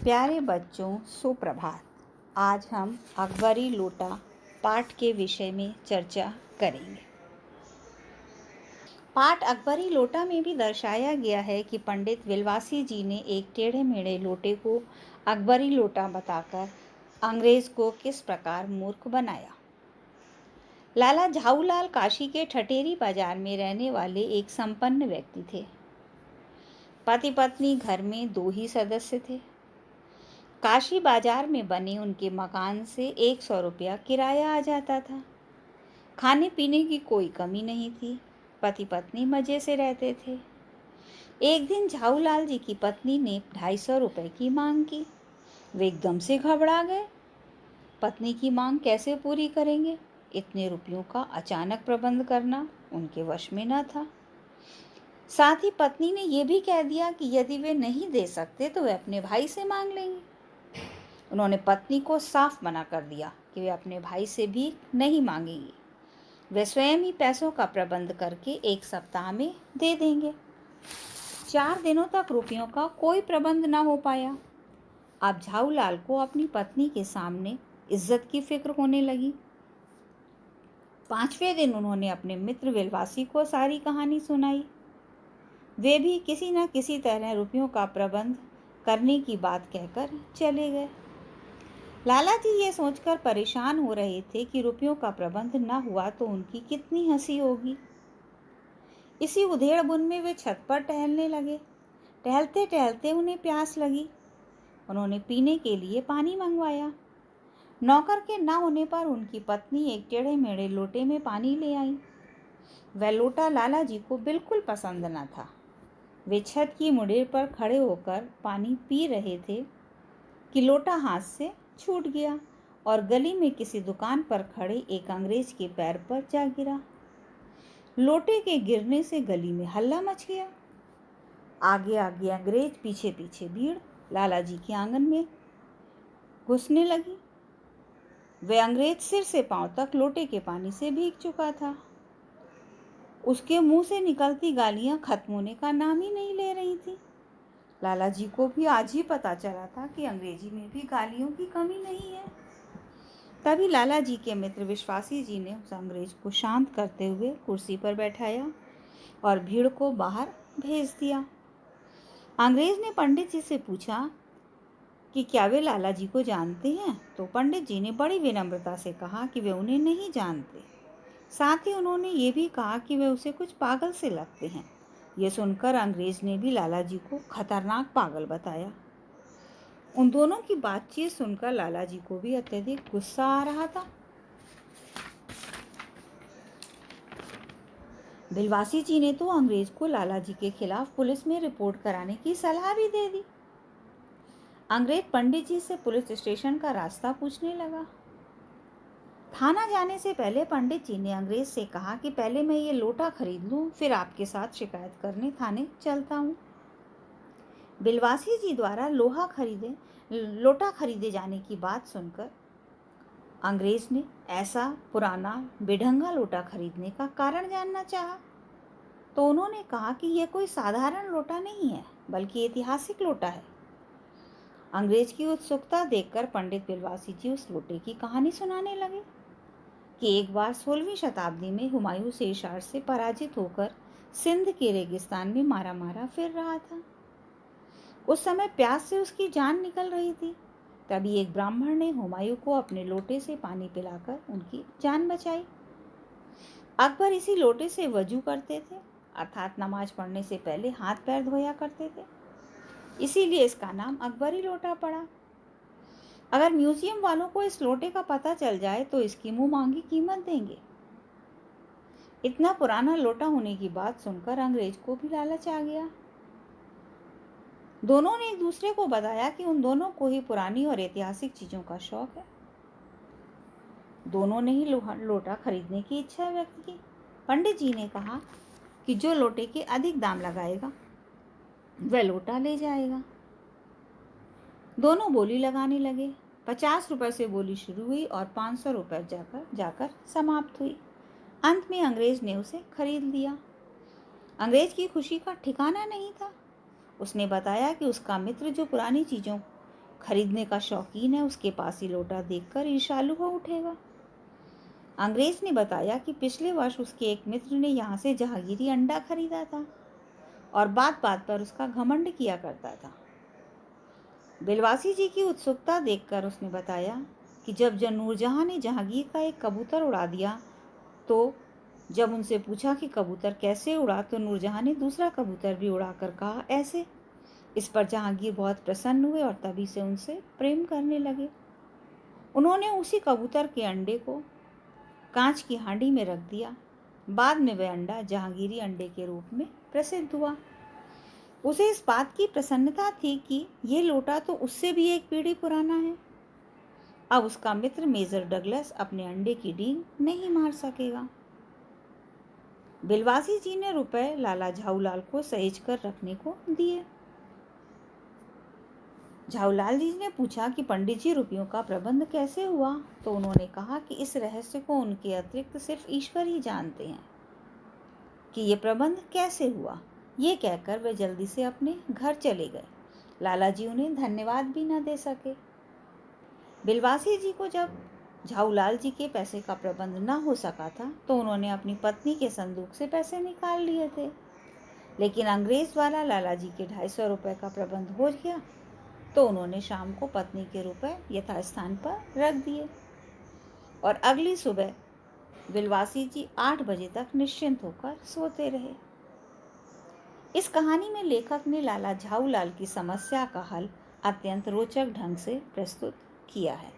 प्यारे बच्चों, सुप्रभात। आज हम अकबरी लोटा पाठ के विषय में चर्चा करेंगे। पाठ अकबरी लोटा में भी दर्शाया गया है कि पंडित विलवासी जी ने एक टेढ़े मेढ़े लोटे को अकबरी लोटा बताकर अंग्रेज को किस प्रकार मूर्ख बनाया। लाला झाऊलाल काशी के ठठेरी बाजार में रहने वाले एक संपन्न व्यक्ति थे। पति पत्नी घर में 2 ही सदस्य थे। काशी बाजार में बने उनके मकान से 100 रुपया किराया आ जाता था। खाने पीने की कोई कमी नहीं थी। पति पत्नी मज़े से रहते थे। एक दिन झाऊलाल जी की पत्नी ने 250 रुपये की मांग की। वे एकदम से घबरा गए। पत्नी की मांग कैसे पूरी करेंगे? इतने रुपयों का अचानक प्रबंध करना उनके वश में न था। साथ ही पत्नी ने यह भी कह दिया कि यदि वे नहीं दे सकते तो वे अपने भाई से मांग लेंगे। उन्होंने पत्नी को साफ मना कर दिया कि वे अपने भाई से भीख नहीं मांगेंगी। वे स्वयं ही पैसों का प्रबंध करके 1 सप्ताह में दे देंगे। 4 दिनों तक रुपयों का कोई प्रबंध न हो पाया। अब झाऊलाल को अपनी पत्नी के सामने इज्जत की फिक्र होने लगी। 5वें दिन उन्होंने अपने मित्र विलवासी को सारी कहानी सुनाई। वे भी किसी न किसी तरह रुपयों का प्रबंध करने की बात कहकर चले गए। लाला जी ये सोचकर परेशान हो रहे थे कि रुपयों का प्रबंध न हुआ तो उनकी कितनी हंसी होगी। इसी उधेड़-बुन में वे छत पर टहलने लगे। टहलते टहलते उन्हें प्यास लगी। उन्होंने पीने के लिए पानी मंगवाया। नौकर के न होने पर उनकी पत्नी एक टेढ़े मेढ़े लोटे में पानी ले आई। वह लोटा लाला जी को बिल्कुल पसंद न था। वे छत की मुड़ेर पर खड़े होकर पानी पी रहे थे कि लोटा हाथ से छूट गया और गली में किसी दुकान पर खड़े एक अंग्रेज के पैर पर जा गिरा। लोटे के गिरने से गली में हल्ला मच गया। आगे आगे अंग्रेज, पीछे पीछे भीड़ लाला जी के आंगन में घुसने लगी। वह अंग्रेज सिर से पांव तक लोटे के पानी से भीग चुका था। उसके मुंह से निकलती गालियां खत्म होने का नाम ही नहीं ले रही थी। लाला जी को भी आज ही पता चला था कि अंग्रेजी में भी गालियों की कमी नहीं है। तभी लाला जी के मित्र विश्वासी जी ने उस अंग्रेज को शांत करते हुए कुर्सी पर बैठाया और भीड़ को बाहर भेज दिया। अंग्रेज ने पंडित जी से पूछा कि क्या वे लाला जी को जानते हैं? तो पंडित जी ने बड़ी विनम्रता से कहा कि वे उन्हें नहीं जानते। साथ ही उन्होंने ये भी कहा कि वे उसे कुछ पागल से लगते हैं। ये सुनकर अंग्रेज ने भी लाला जी को खतरनाक पागल बताया। उन दोनों की बातचीत सुनकर लाला जी को भी अत्यधिक गुस्सा आ रहा था। बिलवासी जी ने तो अंग्रेज को लाला जी के खिलाफ पुलिस में रिपोर्ट कराने की सलाह भी दे दी। अंग्रेज पंडित जी से पुलिस स्टेशन का रास्ता पूछने लगा। थाना जाने से पहले पंडित जी ने अंग्रेज से कहा कि पहले मैं ये लोटा खरीद लूं, फिर आपके साथ शिकायत करने थाने चलता हूं। बिलवासी जी द्वारा लोटा खरीदे जाने की बात सुनकर अंग्रेज ने ऐसा पुराना बेढंगा लोटा खरीदने का कारण जानना चाहा। तो उन्होंने कहा कि यह कोई साधारण लोटा नहीं है, बल्कि ऐतिहासिक लोटा है। अंग्रेज की उत्सुकता देखकर पंडित बिलवासी जी उस लोटे की कहानी सुनाने लगे कि एक बार 16वीं शताब्दी में हुमायूं शेरशाह से पराजित होकर सिंध के रेगिस्तान में मारा मारा फिर रहा था। उस समय प्यास से उसकी जान निकल रही थी। तभी एक ब्राह्मण ने हुमायूं को अपने लोटे से पानी पिलाकर उनकी जान बचाई। अकबर इसी लोटे से वजू करते थे, अर्थात नमाज पढ़ने से पहले हाथ पैर धोया करते थे। इसीलिए इसका नाम अकबरी लोटा पड़ा। अगर म्यूजियम वालों को इस लोटे का पता चल जाए तो इसकी मुंह मांगी कीमत देंगे। इतना पुराना लोटा होने की बात सुनकर अंग्रेज को भी लालच आ गया। दोनों ने एक दूसरे को बताया कि उन दोनों को ही पुरानी और ऐतिहासिक चीजों का शौक है। दोनों ने ही लोटा खरीदने की इच्छा व्यक्त की। पंडित जी ने कहा कि जो लोटे के अधिक दाम लगाएगा वह लोटा ले जाएगा। दोनों बोली लगाने लगे। 50 रुपये से बोली शुरू हुई और 500 रुपये जाकर समाप्त हुई। अंत में अंग्रेज ने उसे खरीद लिया। अंग्रेज की खुशी का ठिकाना नहीं था। उसने बताया कि उसका मित्र जो पुरानी चीज़ों खरीदने का शौकीन है उसके पास ही लोटा देखकर ईर्ष्यालु हो उठेगा। अंग्रेज ने बताया कि पिछले वर्ष उसके एक मित्र ने यहाँ से जहांगीरी अंडा खरीदा था और बात बात पर उसका घमंड किया करता था। बिलवासी जी की उत्सुकता देखकर उसने बताया कि जब नूरजहां ने जहांगीर का एक कबूतर उड़ा दिया, तो जब उनसे पूछा कि कबूतर कैसे उड़ा, तो नूरजहां ने दूसरा कबूतर भी उड़ाकर कहा ऐसे। इस पर जहांगीर बहुत प्रसन्न हुए और तभी से उनसे प्रेम करने लगे। उन्होंने उसी कबूतर के अंडे को कांच की हांडी में रख दिया। बाद में वह अंडा जहांगीरी अंडे के रूप में प्रसिद्ध हुआ। उसे इस बात की प्रसन्नता थी कि ये लोटा तो उससे भी एक पीढ़ी पुराना है। अब उसका मित्र मेजर डगलस अपने अंडे की डींग नहीं मार सकेगा। बिलवासी जी ने रुपए लाला झाऊलाल को सहेज कर रखने को दिए। झाऊलाल जी ने पूछा कि पंडित जी रुपयों का प्रबंध कैसे हुआ, तो उन्होंने कहा कि इस रहस्य को उनके अतिरिक्त सिर्फ ईश्वर ही जानते हैं कि ये प्रबंध कैसे हुआ। ये कहकर वे जल्दी से अपने घर चले गए। लाला जी उन्हें धन्यवाद भी न दे सके। बिलवासी जी को जब झाऊलाल जी के पैसे का प्रबंध न हो सका था, तो उन्होंने अपनी पत्नी के संदूक से पैसे निकाल लिए थे, लेकिन अंग्रेज वाला लाला जी के 250 रुपये का प्रबंध हो गया, तो उन्होंने शाम को पत्नी के रुपए यथास्थान पर रख दिए और अगली सुबह बिलवासी जी 8 बजे तक निश्चिंत होकर सोते रहे। इस कहानी में लेखक ने लाला झाऊलाल की समस्या का हल अत्यंत रोचक ढंग से प्रस्तुत किया है।